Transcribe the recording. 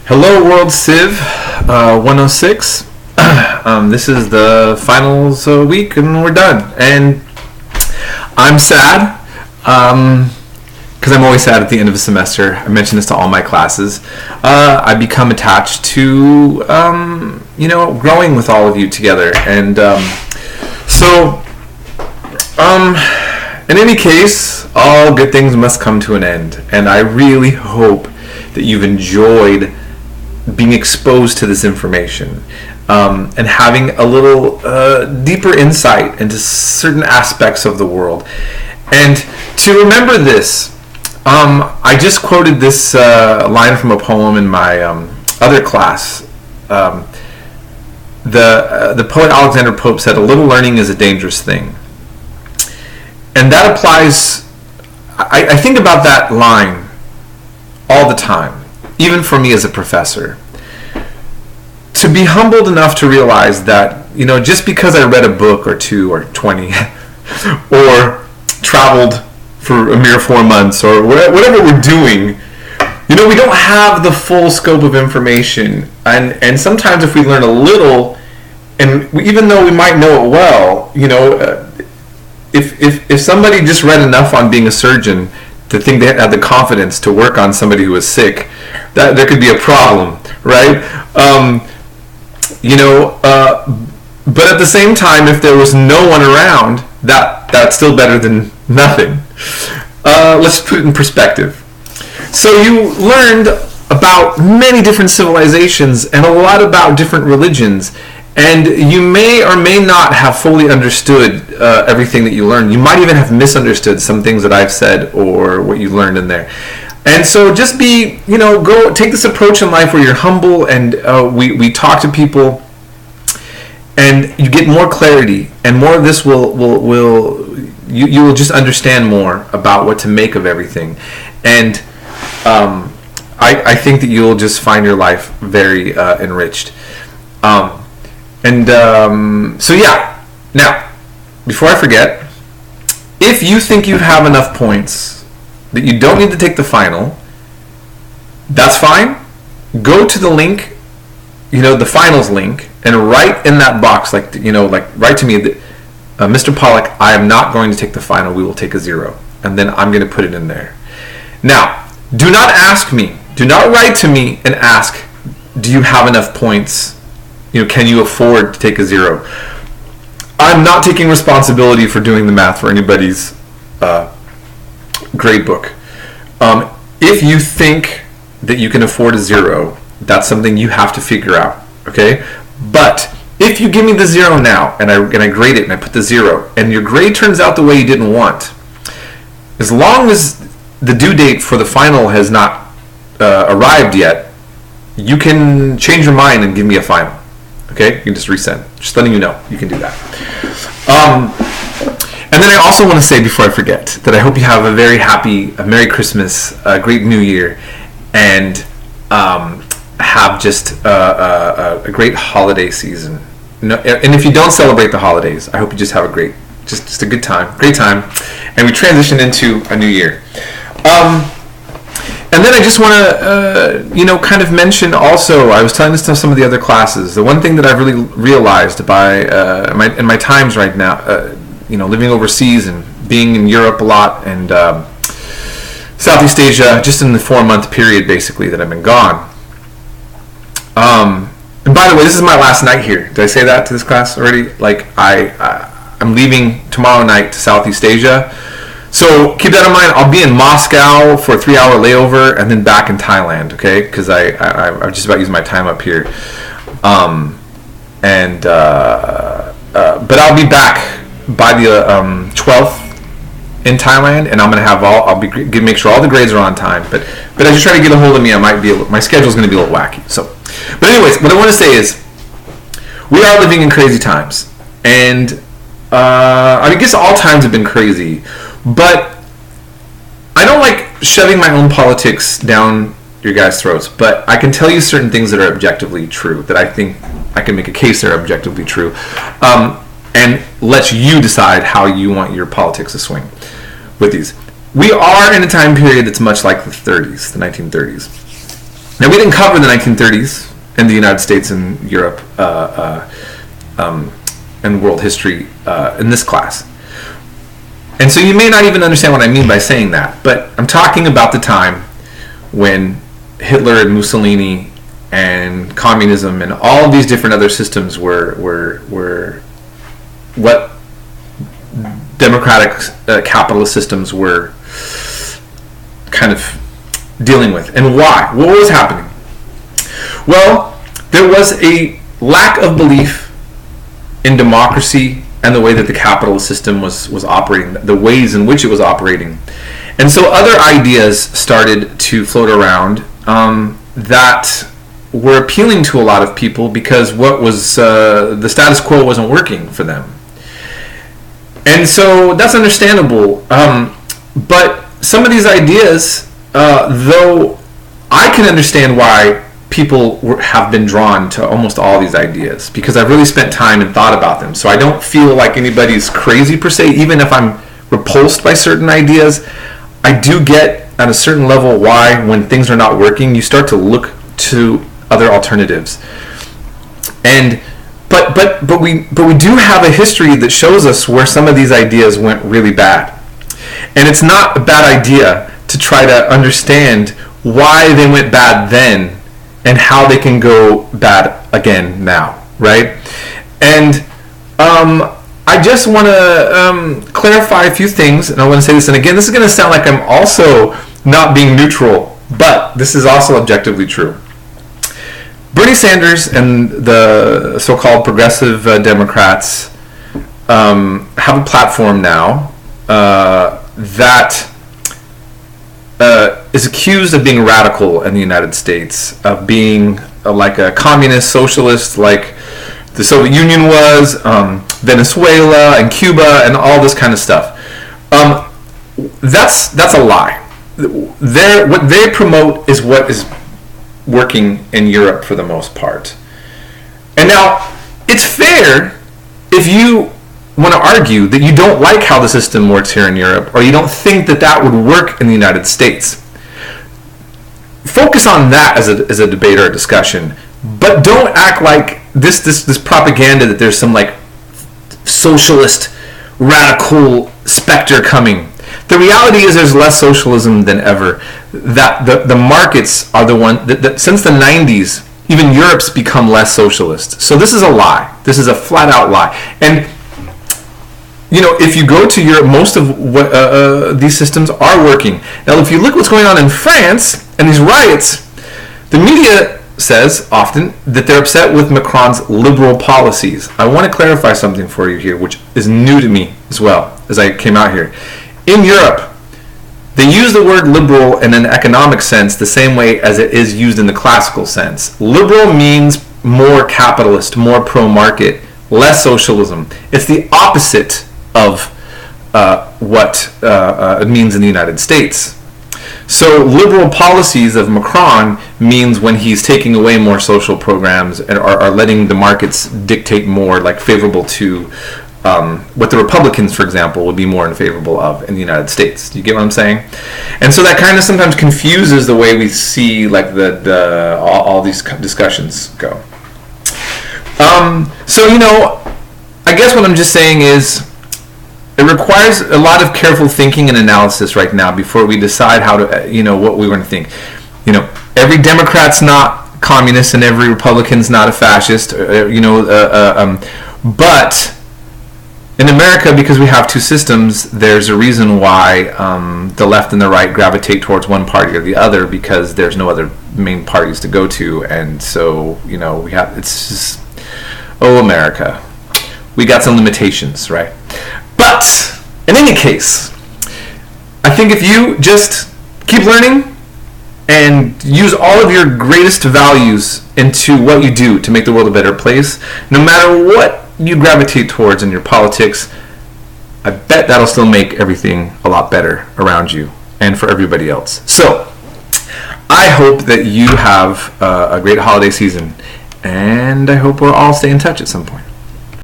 Hello, World Civ 106. This is the finals week, and we're done. And I'm sad because I'm always sad at the end of a semester. I mention this to all my classes. I become attached to growing with all of you together, and in any case, all good things must come to an end, and I really hope that you've enjoyed being exposed to this information and having a little deeper insight into certain aspects of the world. And to remember this, I just quoted this line from a poem in my other class. The poet Alexander Pope said, "A little learning is a dangerous thing." And that applies, I think about that line all the time, even for me as a professor. To be humbled enough to realize that, just because I read a book or two or 20 or traveled for a mere 4 months or whatever we're doing, we don't have the full scope of information. And sometimes if we learn a little, and even though we might know it well, if somebody just read enough on being a surgeon to think they had the confidence to work on somebody who was sick, that there could be a problem, right? But at the same time, if there was no one around, that's still better than nothing. Let's put it in perspective. So you learned about many different civilizations and a lot about different religions, and you may or may not have fully understood everything that you learned. You might even have misunderstood some things that I've said or what you learned in there. And so just go take this approach in life where you're humble, and we talk to people, and you get more clarity, and more of this you will just understand more about what to make of everything. And I think that you'll just find your life very enriched. Now, before I forget, if you think you have enough points that you don't need to take the final, that's fine. Go to the link, the finals link, and write in that box, write to me, Mr. Pollock, I am not going to take the final, we will take a 0. And then I'm going to put it in there. Now, do not write to me and ask, do you have enough points? Can you afford to take a 0? I'm not taking responsibility for doing the math for anybody's grade book. If you think that you can afford a 0, that's something you have to figure out, okay? But if you give me the 0 now, and I grade it, and I put the 0, and your grade turns out the way you didn't want, as long as the due date for the final has not arrived yet, you can change your mind and give me a final. Okay, you can just resend. Just letting you know, you can do that. And then I also want to say, before I forget, that I hope you have a very happy, a Merry Christmas, a great New Year, and have just a great holiday season. And if you don't celebrate the holidays, I hope you just have a great, just a good time, great time, and we transition into a new year. And then I just want to, kind of mention also, I was telling this to some of the other classes, the one thing that I've really realized by in my times right now, living overseas and being in Europe a lot and Southeast Asia, just in the 4-month period basically that I've been gone. And by the way, this is my last night here. Did I say that to this class already? I'm leaving tomorrow night to Southeast Asia. So keep that in mind. I'll be in Moscow for a 3-hour layover and then back in Thailand, okay? Because I'm just about using my time up here. But I'll be back by the 12th in Thailand, and I'm gonna have make sure all the grades are on time. But as you try to get a hold of me, my schedule's gonna be a little wacky. So, but anyways, what I want to say is, we are living in crazy times, and I guess all times have been crazy. But I don't like shoving my own politics down your guys' throats, but I can tell you certain things that are objectively true, that I think I can make a case that are objectively true, and let you decide how you want your politics to swing with these. We are in a time period that's much like the 1930s. Now, we didn't cover the 1930s in the United States and Europe and world history in this class. And so you may not even understand what I mean by saying that, but I'm talking about the time when Hitler and Mussolini and communism and all of these different other systems were what democratic capitalist systems were kind of dealing with. And why? What was happening? Well, there was a lack of belief in democracy and the way that the capitalist system was operating, the ways in which it was operating. And so other ideas started to float around that were appealing to a lot of people because what was the status quo wasn't working for them. And so that's understandable. But some of these ideas, though I can understand why people have been drawn to almost all these ideas, because I've really spent time and thought about them. So I don't feel like anybody's crazy per se, even if I'm repulsed by certain ideas. I do get at a certain level why, when things are not working, you start to look to other alternatives. And but we do have a history that shows us where some of these ideas went really bad. And it's not a bad idea to try to understand why they went bad then and how they can go bad again now, right? And I just want to clarify a few things, and I want to say this, and again, this is going to sound like I'm also not being neutral, but this is also objectively true. Bernie Sanders and the so-called progressive Democrats have a platform now that is accused of being radical in the United States, of being like a communist socialist, like the Soviet Union was, Venezuela and Cuba and all this kind of stuff. That's a lie. What they promote is what is working in Europe for the most part. And now, it's fair if you want to argue that you don't like how the system works here in Europe, or you don't think that that would work in the United States. Focus on that as a debate or a discussion, but don't act like this propaganda that there's some like socialist radical specter coming. The reality is there's less socialism than ever. That the markets are the one that since the 90s, even Europe's become less socialist. So this is a lie. This is a flat out lie. And you know, if you go to Europe, most of what these systems are working. Now, if you look what's going on in France and these riots, the media says often that they're upset with Macron's liberal policies. I want to clarify something for you here, which is new to me as well as I came out here. In Europe, they use the word liberal in an economic sense the same way as it is used in the classical sense. Liberal means more capitalist, more pro-market, less socialism. It's the opposite of what it means in the United States. So liberal policies of Macron means when he's taking away more social programs and are letting the markets dictate more, like favorable to what the Republicans, for example, would be more in favorable of in the United States. Do you get what I'm saying? And so that kind of sometimes confuses the way we see like all these discussions go. So, you know, I guess what I'm just saying is it requires a lot of careful thinking and analysis right now before we decide how to, you know, what we want to think. You know, every Democrat's not communist and every Republican's not a fascist, you know, but in America, because we have two systems, there's a reason why the left and the right gravitate towards one party or the other, because there's no other main parties to go to. And so, you know, it's just, oh, America, we got some limitations, right? But in any case, I think if you just keep learning and use all of your greatest values into what you do to make the world a better place, no matter what you gravitate towards in your politics, I bet that'll still make everything a lot better around you and for everybody else. So I hope that you have a great holiday season, and I hope we'll all stay in touch at some point.